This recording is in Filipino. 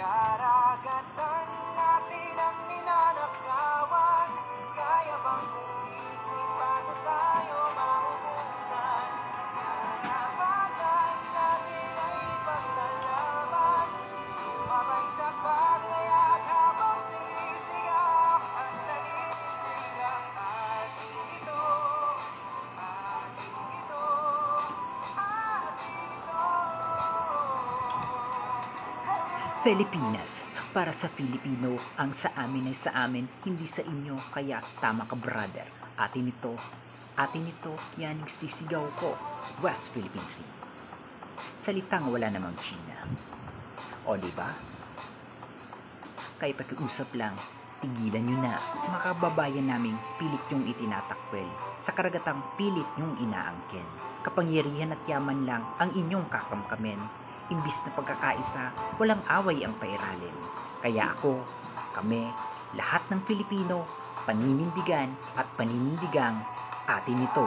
Karagatan natin ang ninanakawan. Kaya bang umisip bago tayo maubusan? Karapatan natin ay ipaglalaban. Sumabay sa paglayag habang sumisigaw at naninindigang atin ito, atin ito, atin ito. Pilipinas, para sa Pilipino, ang sa amin ay sa amin, hindi sa inyo, kaya tama ka brother. Atin ito, yan ang sisigaw ko, West Philippine Sea. Salitang wala namang China. O diba? Kaya pakiusap lang, tigilan nyo na, makababayan naming pilit yung itinatakwel, sa karagatang pilit yung inaangkin. Kapangyarihan at yaman lang ang inyong kakamkamen. Imbis na pagkakaisa, walang away ang pairalim. Kaya ako, kami, lahat ng Pilipino, paninindigan at paninindigang atin ito.